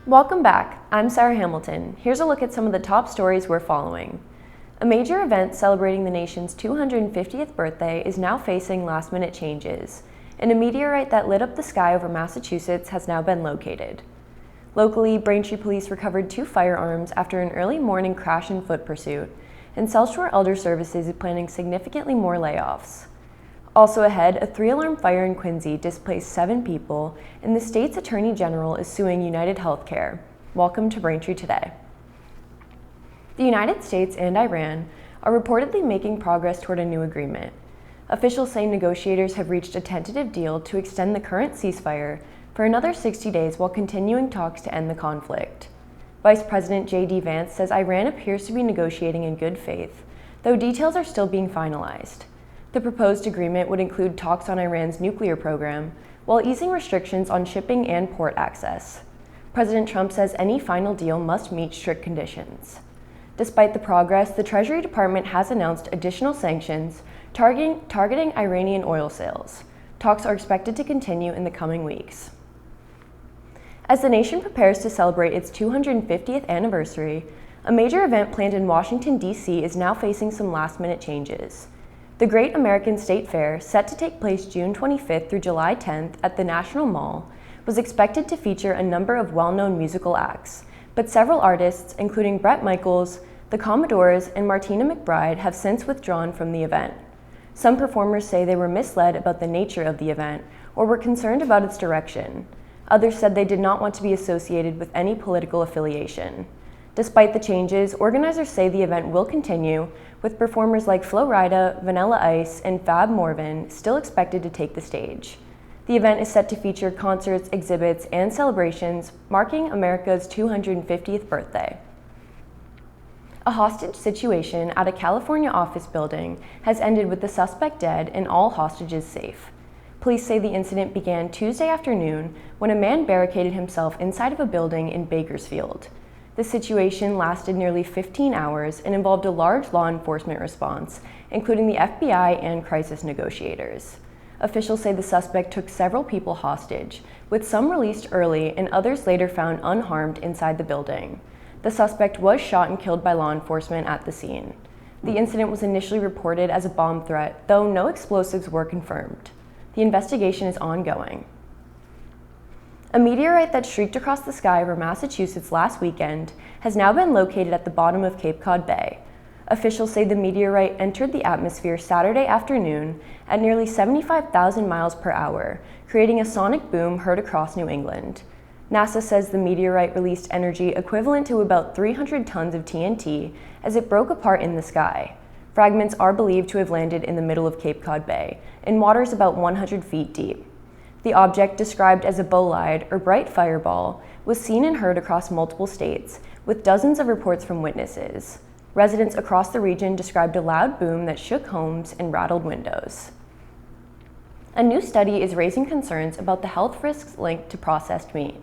Welcome back. I'm Sarah Hamilton. Here's a look at some of the top stories we're following. A major event celebrating the nation's 250th birthday is now facing last-minute changes, and a meteorite that lit up the sky over Massachusetts has now been located. Locally, Braintree police recovered 2 firearms after an early morning crash and foot pursuit, and South Shore Elder Services is planning significantly more layoffs. Also ahead, a 3-alarm fire in Quincy displaced 7 people, and the state's attorney general is suing United Healthcare. Welcome to Braintree Today. The United States and Iran are reportedly making progress toward a new agreement. Officials say negotiators have reached a tentative deal to extend the current ceasefire for another 60 days while continuing talks to end the conflict. Vice President J.D. Vance says Iran appears to be negotiating in good faith, though details are still being finalized. The proposed agreement would include talks on Iran's nuclear program, while easing restrictions on shipping and port access. President Trump says any final deal must meet strict conditions. Despite the progress, the Treasury Department has announced additional sanctions targeting Iranian oil sales. Talks are expected to continue in the coming weeks. As the nation prepares to celebrate its 250th anniversary, a major event planned in Washington, D.C. is now facing some last-minute changes. The Great American State Fair, set to take place June 25th through July 10th at the National Mall, was expected to feature a number of well-known musical acts, but several artists, including Bret Michaels, the Commodores, and Martina McBride, have since withdrawn from the event. Some performers say they were misled about the nature of the event or were concerned about its direction. Others said they did not want to be associated with any political affiliation. Despite the changes, organizers say the event will continue, with performers like Flo Rida, Vanilla Ice, and Fab Morvan still expected to take the stage. The event is set to feature concerts, exhibits, and celebrations marking America's 250th birthday. A hostage situation at a California office building has ended with the suspect dead and all hostages safe. Police say the incident began Tuesday afternoon when a man barricaded himself inside of a building in Bakersfield. The situation lasted nearly 15 hours and involved a large law enforcement response, including the FBI and crisis negotiators. Officials say the suspect took several people hostage, with some released early and others later found unharmed inside the building. The suspect was shot and killed by law enforcement at the scene. The incident was initially reported as a bomb threat, though no explosives were confirmed. The investigation is ongoing. A meteorite that streaked across the sky over Massachusetts last weekend has now been located at the bottom of Cape Cod Bay. Officials say the meteorite entered the atmosphere Saturday afternoon at nearly 75,000 miles per hour, creating a sonic boom heard across New England. NASA says the meteorite released energy equivalent to about 300 tons of TNT as it broke apart in the sky. Fragments are believed to have landed in the middle of Cape Cod Bay, in waters about 100 feet deep. The object, described as a bolide or bright fireball, was seen and heard across multiple states, with dozens of reports from witnesses. Residents across the region described a loud boom that shook homes and rattled windows. A new study is raising concerns about the health risks linked to processed meat.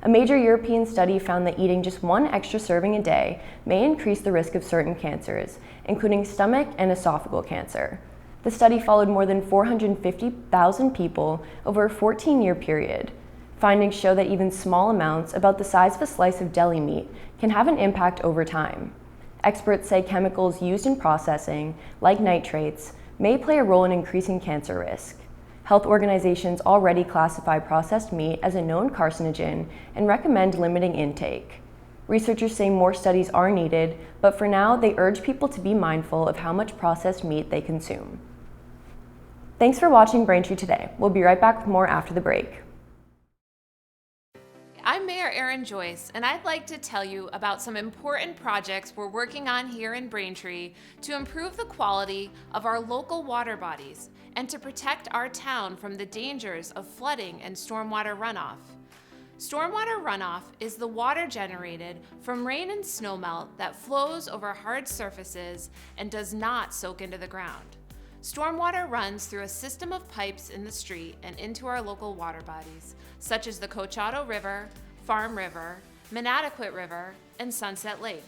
A major European study found that eating just 1 extra serving a day may increase the risk of certain cancers, including stomach and esophageal cancer. The study followed more than 450,000 people over a 14-year period. Findings show that even small amounts, about the size of a slice of deli meat, can have an impact over time. Experts say chemicals used in processing, like nitrates, may play a role in increasing cancer risk. Health organizations already classify processed meat as a known carcinogen and recommend limiting intake. Researchers say more studies are needed, but for now, they urge people to be mindful of how much processed meat they consume. Thanks for watching Braintree Today. We'll be right back with more after the break. I'm Mayor Erin Joyce, and I'd like to tell you about some important projects we're working on here in Braintree to improve the quality of our local water bodies and to protect our town from the dangers of flooding and stormwater runoff. Stormwater runoff is the water generated from rain and snowmelt that flows over hard surfaces and does not soak into the ground. Stormwater runs through a system of pipes in the street and into our local water bodies, such as the Cochado River, Farm River, Manatequit River, and Sunset Lake.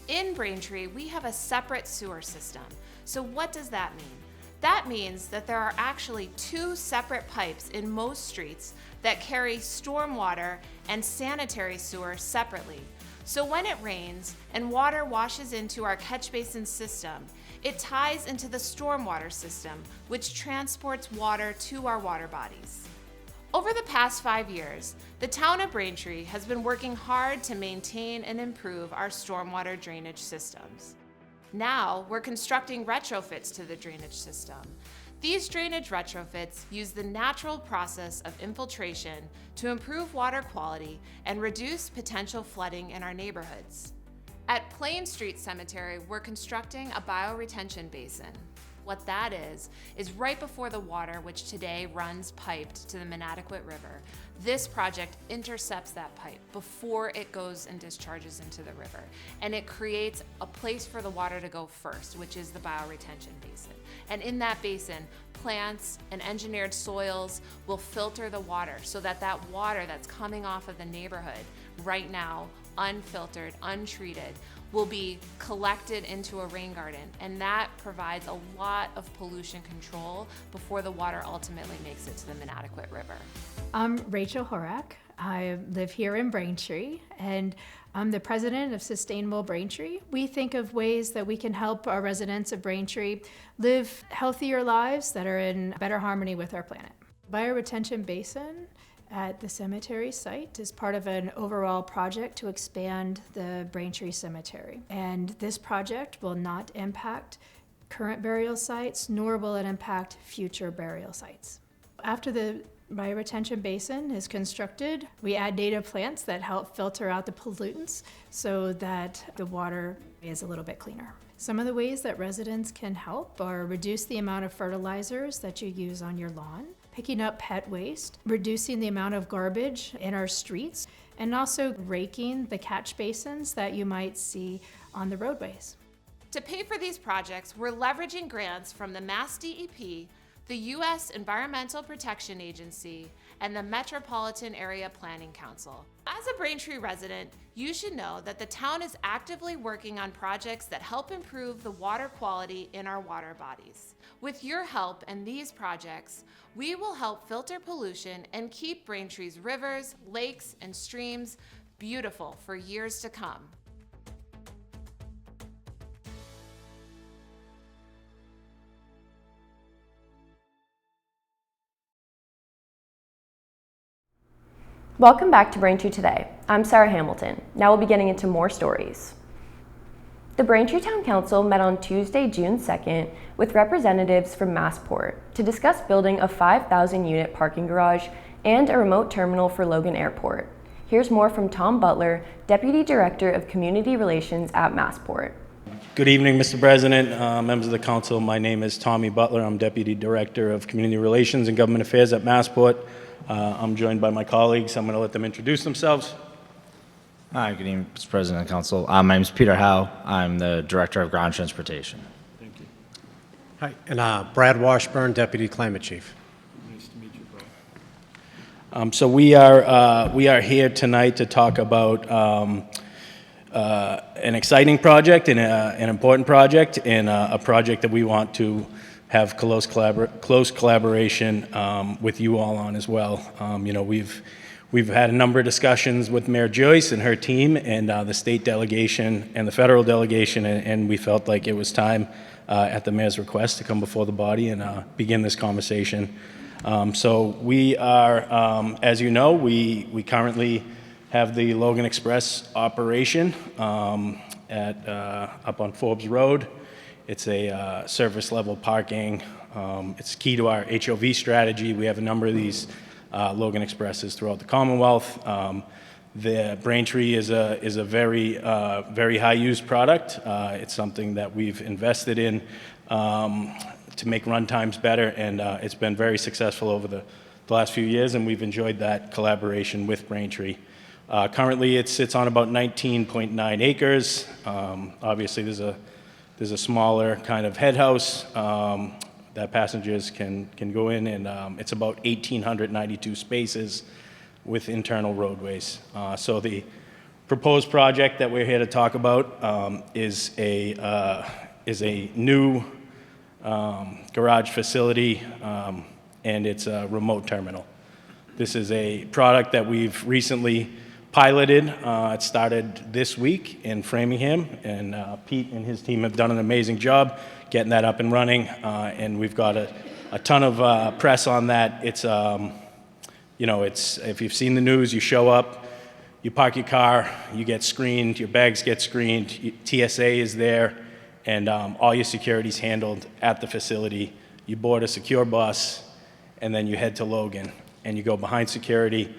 In Braintree, we have a separate sewer system. So what does that mean? That means that there are actually two separate pipes in most streets that carry stormwater and sanitary sewer separately. So when it rains and water washes into our catch basin system, it ties into the stormwater system, which transports water to our water bodies. Over the past 5 years, the town of Braintree has been working hard to maintain and improve our stormwater drainage systems. Now, we're constructing retrofits to the drainage system. These drainage retrofits use the natural process of infiltration to improve water quality and reduce potential flooding in our neighborhoods. At Plain Street Cemetery, we're constructing a bioretention basin. What that is right before the water, which today runs piped to the Manatequit River. This project intercepts that pipe before it goes and discharges into the river. And it creates a place for the water to go first, which is the bioretention basin. And in that basin, plants and engineered soils will filter the water so that that water that's coming off of the neighborhood right now, unfiltered, untreated, will be collected into a rain garden, and that provides a lot of pollution control before the water ultimately makes it to the Manatequit River. I'm Rachel Horak. I live here in Braintree, and I'm the president of Sustainable Braintree. We think of ways that we can help our residents of Braintree live healthier lives that are in better harmony with our planet. Bioretention basin at the cemetery site is part of an overall project to expand the Braintree Cemetery. And this project will not impact current burial sites, nor will it impact future burial sites. After the bioretention basin is constructed, we add native plants that help filter out the pollutants so that the water is a little bit cleaner. Some of the ways that residents can help are reduce the amount of fertilizers that you use on your lawn, picking up pet waste, reducing the amount of garbage in our streets, and also raking the catch basins that you might see on the roadways. To pay for these projects, we're leveraging grants from the Mass DEP, the U.S. Environmental Protection Agency, and the Metropolitan Area Planning Council. As a Braintree resident, you should know that the town is actively working on projects that help improve the water quality in our water bodies. With your help and these projects, we will help filter pollution and keep Braintree's rivers, lakes, and streams beautiful for years to come. Welcome back to Braintree Today. I'm Sarah Hamilton. Now we'll be getting into more stories. The Braintree Town Council met on Tuesday, June 2nd, with representatives from Massport to discuss building a 5,000-unit parking garage and a remote terminal for Logan Airport. Here's more from Tom Butler, Deputy Director of Community Relations at Massport. Good evening, Mr. President, members of the council. My name is Tommy Butler. I'm Deputy Director of Community Relations and Government Affairs at Massport. I'm joined by my colleagues. I'm going to let them introduce themselves. Hi, good evening, Mr. President and Council. My name is Peter Howe. I'm the Director of Ground Transportation. Thank you. Hi, and Brad Washburn, Deputy Climate Chief. Nice to meet you, Brad. So we are here tonight to talk about an exciting project and an important project, and a project that we want to have close collaboration with you all on as well. We've had a number of discussions with Mayor Joyce and her team and the state delegation and the federal delegation, and we felt like it was time at the mayor's request to come before the body and begin this conversation. So we are, as you know, we currently have the Logan Express operation up on Forbes Road. It's a surface level parking. It's key to our HOV strategy. We have a number of these Logan Expresses throughout the Commonwealth. The Braintree is a very high used product. It's something that we've invested in to make run times better, and it's been very successful over the last few years, and we've enjoyed that collaboration with Braintree. Currently it sits on about 19.9 acres. Obviously there's a smaller kind of head house that passengers can go in, and it's about 1,892 spaces with internal roadways. So the proposed project that we're here to talk about is a new garage facility, and it's a remote terminal. This is a product that we've recently piloted. It started this week in Framingham, and Pete and his team have done an amazing job getting that up and running, and we've got a ton of press on that. It's, it's, if you've seen the news, you show up, you park your car, you get screened, your bags get screened, TSA is there, and all your security's handled at the facility. You board a secure bus, and then you head to Logan, and you go behind security,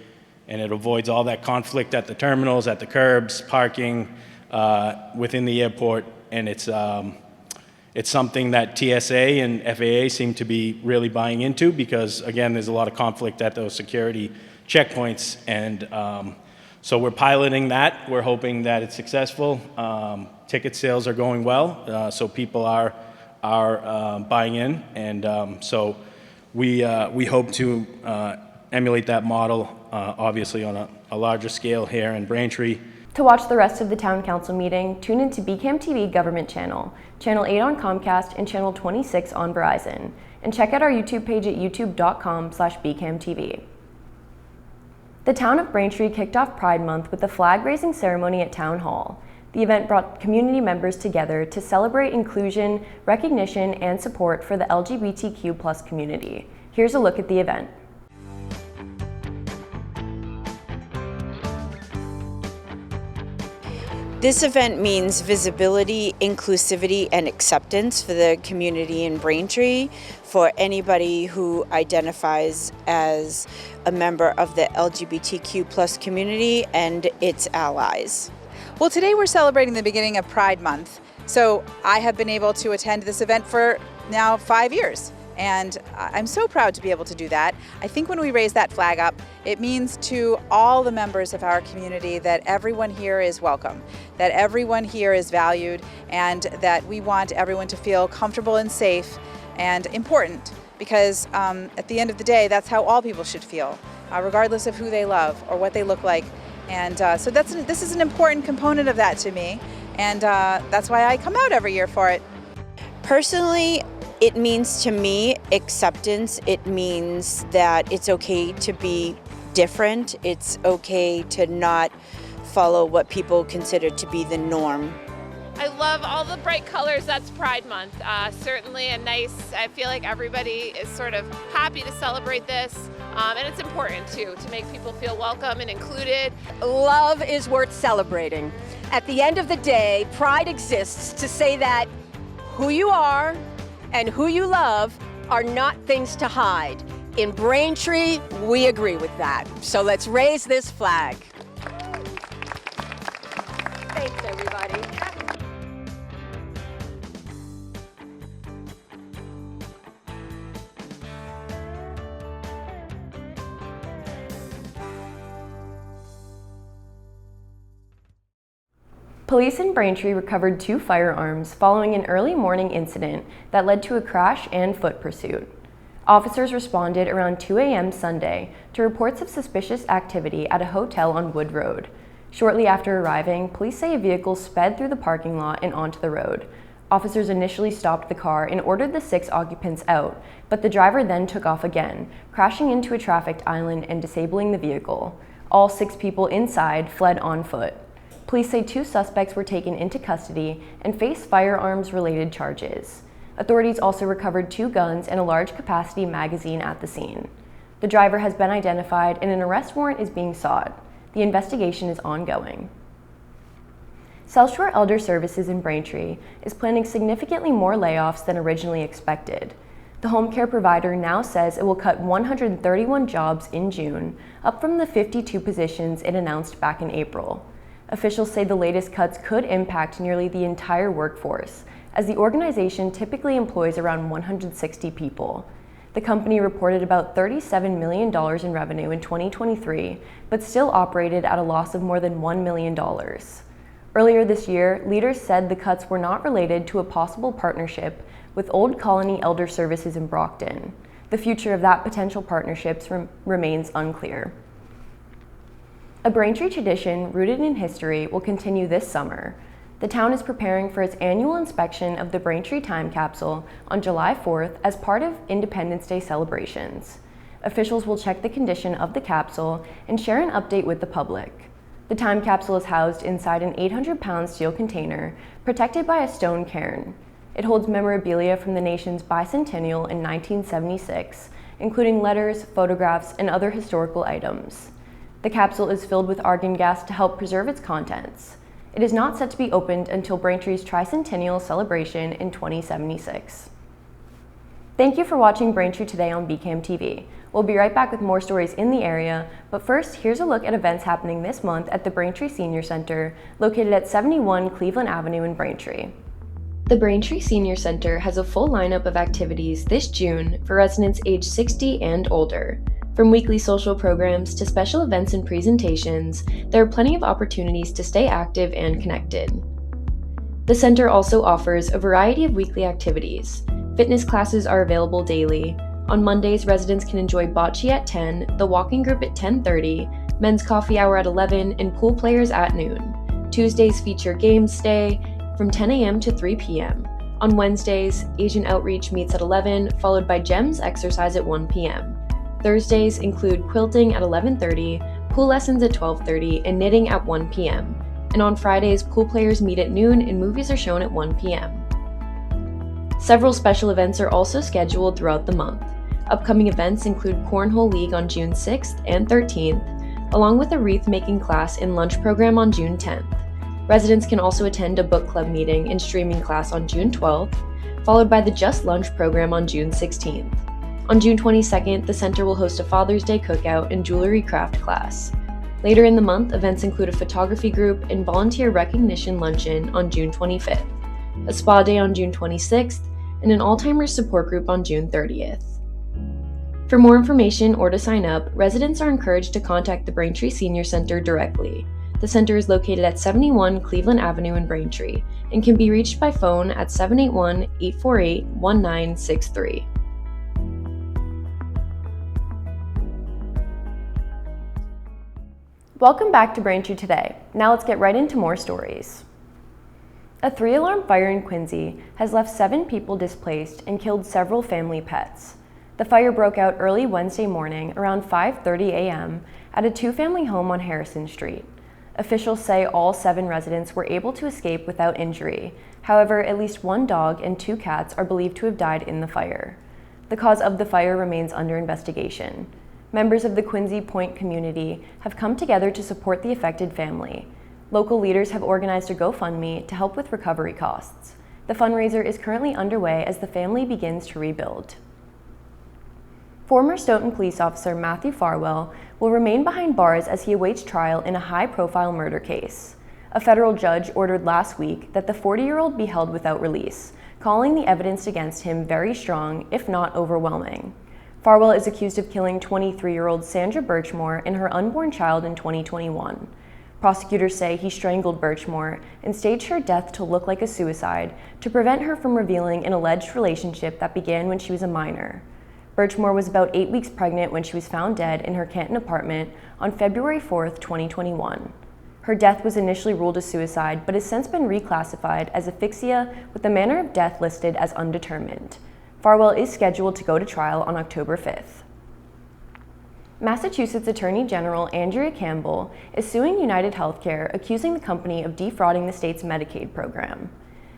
and it avoids all that conflict at the terminals, at the curbs, parking, within the airport, and it's something that TSA and FAA seem to be really buying into because, again, there's a lot of conflict at those security checkpoints, and so we're piloting that. We're hoping that it's successful. Ticket sales are going well, so people are buying in, and so we hope to emulate that model, obviously on a larger scale here in Braintree. To watch the rest of the Town Council meeting, tune into BCAM TV Government Channel, Channel 8 on Comcast, and Channel 26 on Verizon. And check out our YouTube page at youtube.com/BCAMTV. The town of Braintree kicked off Pride Month with a flag-raising ceremony at Town Hall. The event brought community members together to celebrate inclusion, recognition, and support for the LGBTQ+ community. Here's a look at the event. This event means visibility, inclusivity, and acceptance for the community in Braintree, for anybody who identifies as a member of the LGBTQ+ community and its allies. Well, today we're celebrating the beginning of Pride Month. So I have been able to attend this event for now 5 years. And I'm so proud to be able to do that. I think when we raise that flag up, it means to all the members of our community that everyone here is welcome, that everyone here is valued, and that we want everyone to feel comfortable and safe and important, because at the end of the day, that's how all people should feel, regardless of who they love or what they look like. And so this is an important component of that to me, and that's why I come out every year for it. Personally, it means to me acceptance. It means that it's okay to be different. It's okay to not follow what people consider to be the norm. I love all the bright colors. That's Pride Month. Certainly a nice, I feel like everybody is sort of happy to celebrate this. And it's important too, to make people feel welcome and included. Love is worth celebrating. At the end of the day, Pride exists to say that who you are and who you love are not things to hide. In Braintree, we agree with that. So let's raise this flag. Thanks, everybody. Police in Braintree recovered 2 firearms following an early morning incident that led to a crash and foot pursuit. Officers responded around 2 a.m. Sunday to reports of suspicious activity at a hotel on Wood Road. Shortly after arriving, police say a vehicle sped through the parking lot and onto the road. Officers initially stopped the car and ordered the 6 occupants out, but the driver then took off again, crashing into a traffic island and disabling the vehicle. All 6 people inside fled on foot. Police say 2 suspects were taken into custody and face firearms-related charges. Authorities also recovered 2 guns and a large-capacity magazine at the scene. The driver has been identified and an arrest warrant is being sought. The investigation is ongoing. South Shore Elder Services in Braintree is planning significantly more layoffs than originally expected. The home care provider now says it will cut 131 jobs in June, up from the 52 positions it announced back in April. Officials say the latest cuts could impact nearly the entire workforce, as the organization typically employs around 160 people. The company reported about $37 million in revenue in 2023, but still operated at a loss of more than $1 million. Earlier this year, leaders said the cuts were not related to a possible partnership with Old Colony Elder Services in Brockton. The future of that potential partnership remains unclear. A Braintree tradition rooted in history will continue this summer. The town is preparing for its annual inspection of the Braintree time capsule on July 4th as part of Independence Day celebrations. Officials will check the condition of the capsule and share an update with the public. The time capsule is housed inside an 800-pound steel container protected by a stone cairn. It holds memorabilia from the nation's bicentennial in 1976, including letters, photographs, and other historical items. The capsule is filled with argon gas to help preserve its contents. It is not set to be opened until Braintree's tricentennial celebration in 2076. Thank you for watching Braintree Today on BCAM TV. We'll be right back with more stories in the area, but first, here's a look at events happening this month at the Braintree Senior Center, located at 71 Cleveland Avenue in Braintree. The Braintree Senior Center has a full lineup of activities this June for residents age 60 and older. From weekly social programs to special events and presentations, there are plenty of opportunities to stay active and connected. The center also offers a variety of weekly activities. Fitness classes are available daily. On Mondays, residents can enjoy bocce at 10, the walking group at 10:30, men's coffee hour at 11, and pool players at noon. Tuesdays feature games day from 10 a.m. to 3 p.m. On Wednesdays, Asian Outreach meets at 11, followed by GEMS exercise at 1 p.m. Thursdays include quilting at 11:30, pool lessons at 12:30, and knitting at 1 p.m. And on Fridays, pool players meet at noon and movies are shown at 1 p.m. Several special events are also scheduled throughout the month. Upcoming events include Cornhole League on June 6th and 13th, along with a wreath-making class and lunch program on June 10th. Residents can also attend a book club meeting and streaming class on June 12th, followed by the Just Lunch program on June 16th. On June 22nd, the center will host a Father's Day cookout and jewelry craft class. Later in the month, events include a photography group and volunteer recognition luncheon on June 25th, a spa day on June 26th, and an Alzheimer's support group on June 30th. For more information or to sign up, residents are encouraged to contact the Braintree Senior Center directly. The center is located at 71 Cleveland Avenue in Braintree and can be reached by phone at 781-848-1963. Welcome back to Braintree Today. Now let's get right into more stories. A 3-alarm fire in Quincy has left 7 people displaced and killed several family pets. The fire broke out early Wednesday morning around 5:30 a.m. at a 2-family home on Harrison Street. Officials say all 7 residents were able to escape without injury. However, at least 1 dog and 2 cats are believed to have died in the fire. The cause of the fire remains under investigation. Members of the Quincy Point community have come together to support the affected family. Local leaders have organized a GoFundMe to help with recovery costs. The fundraiser is currently underway as the family begins to rebuild. Former Stoughton police officer Matthew Farwell will remain behind bars as he awaits trial in a high-profile murder case. A federal judge ordered last week that the 40-year-old be held without release, calling the evidence against him very strong, if not overwhelming. Farwell is accused of killing 23-year-old Sandra Birchmore and her unborn child in 2021. Prosecutors say he strangled Birchmore and staged her death to look like a suicide to prevent her from revealing an alleged relationship that began when she was a minor. Birchmore was about 8 weeks pregnant when she was found dead in her Canton apartment on February 4, 2021. Her death was initially ruled a suicide, but has since been reclassified as asphyxia with the manner of death listed as undetermined. Farwell is scheduled to go to trial on October 5th. Massachusetts Attorney General Andrea Campbell is suing United Healthcare, accusing the company of defrauding the state's Medicaid program.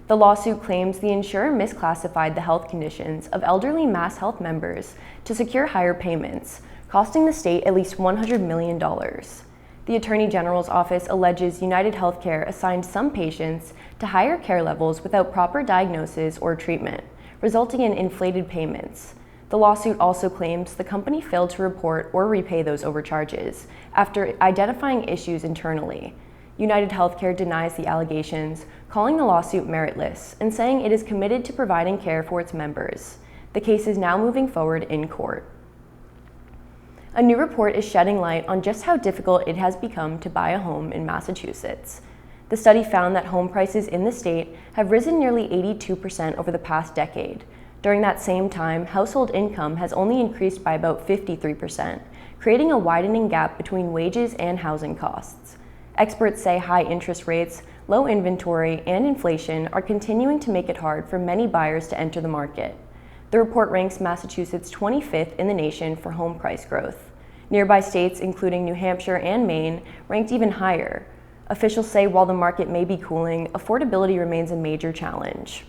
The lawsuit claims the insurer misclassified the health conditions of elderly Mass Health members to secure higher payments, costing the state at least $100 million. The Attorney General's office alleges United Healthcare assigned some patients to higher care levels without proper diagnosis or treatment, resulting in inflated payments. The lawsuit also claims the company failed to report or repay those overcharges after identifying issues internally. United Healthcare denies the allegations, calling the lawsuit meritless and saying it is committed to providing care for its members. The case is now moving forward in court. A new report is shedding light on just how difficult it has become to buy a home in Massachusetts. The study found that home prices in the state have risen nearly 82% over the past decade. During that same time, household income has only increased by about 53%, creating a widening gap between wages and housing costs. Experts say high interest rates, low inventory, and inflation are continuing to make it hard for many buyers to enter the market. The report ranks Massachusetts 25th in the nation for home price growth. Nearby states, including New Hampshire and Maine, ranked even higher. Officials say while the market may be cooling, affordability remains a major challenge.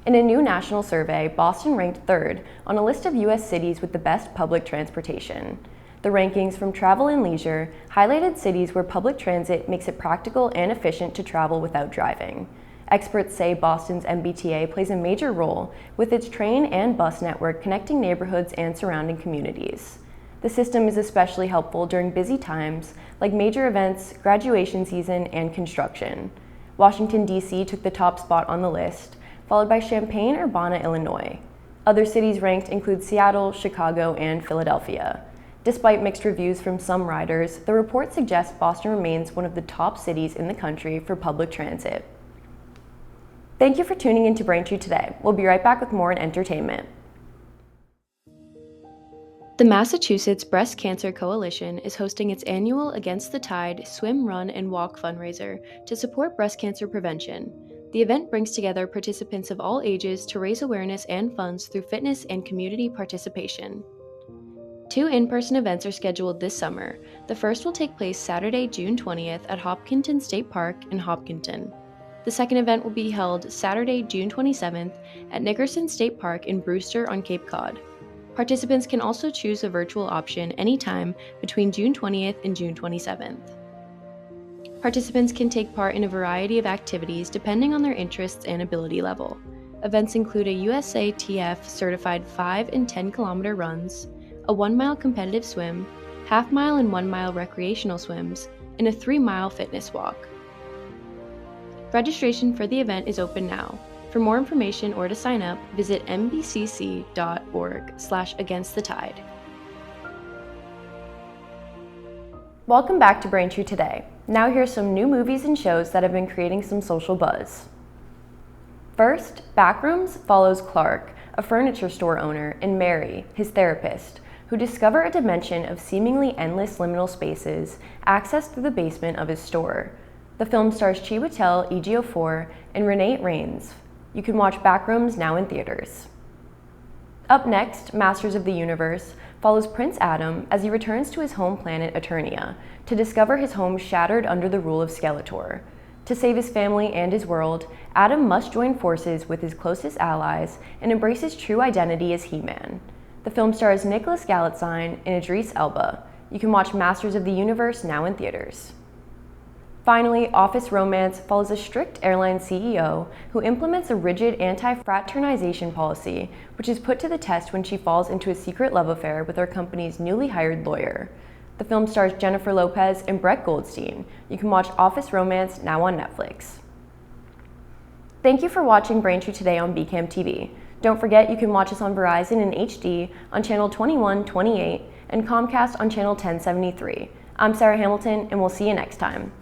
In a new national survey, Boston ranked third on a list of U.S. cities with the best public transportation. The rankings from Travel and Leisure highlighted cities where public transit makes it practical and efficient to travel without driving. Experts say Boston's MBTA plays a major role with its train and bus network connecting neighborhoods and surrounding communities. The system is especially helpful during busy times like major events, graduation season, and construction. Washington, D.C. took the top spot on the list, followed by Champaign-Urbana, Illinois. Other cities ranked include Seattle, Chicago, and Philadelphia. Despite mixed reviews from some riders, the report suggests Boston remains one of the top cities in the country for public transit. Thank you for tuning into Braintree Today. We'll be right back with more in entertainment. The Massachusetts Breast Cancer Coalition is hosting its annual Against the Tide Swim, Run, and Walk fundraiser to support breast cancer prevention. The event brings together participants of all ages to raise awareness and funds through fitness and community participation. 2 in-person events are scheduled this summer. The first will take place Saturday, June 20th at Hopkinton State Park in Hopkinton. The second event will be held Saturday, June 27th at Nickerson State Park in Brewster on Cape Cod. Participants can also choose a virtual option anytime between June 20th and June 27th. Participants can take part in a variety of activities depending on their interests and ability level. Events include a USATF certified 5 and 10 kilometer runs, a 1-mile competitive swim, half-mile and 1-mile recreational swims, and a 3-mile fitness walk. Registration for the event is open now. For more information or to sign up, visit mbcc.org/againstthetide. Welcome back to Braintree Today. Now here's some new movies and shows that have been creating some social buzz. First, Backrooms follows Clark, a furniture store owner, and Mary, his therapist, who discover a dimension of seemingly endless liminal spaces accessed through the basement of his store. The film stars Chiwetel Ejiofor and Renee Raines. You can watch Backrooms now in theaters. Up next, Masters of the Universe follows Prince Adam as he returns to his home planet Eternia to discover his home shattered under the rule of Skeletor. To save his family and his world, Adam must join forces with his closest allies and embrace his true identity as He-Man. The film stars Nicholas Galitzine and Idris Elba. You can watch Masters of the Universe now in theaters. Finally, Office Romance follows a strict airline CEO who implements a rigid anti-fraternization policy, which is put to the test when she falls into a secret love affair with her company's newly hired lawyer. The film stars Jennifer Lopez and Brett Goldstein. You can watch Office Romance now on Netflix. Thank you for watching Braintree Today on BCAM TV. Don't forget you can watch us on Verizon in HD on channel 2128 and Comcast on channel 1073. I'm Sarah Hamilton, and we'll see you next time.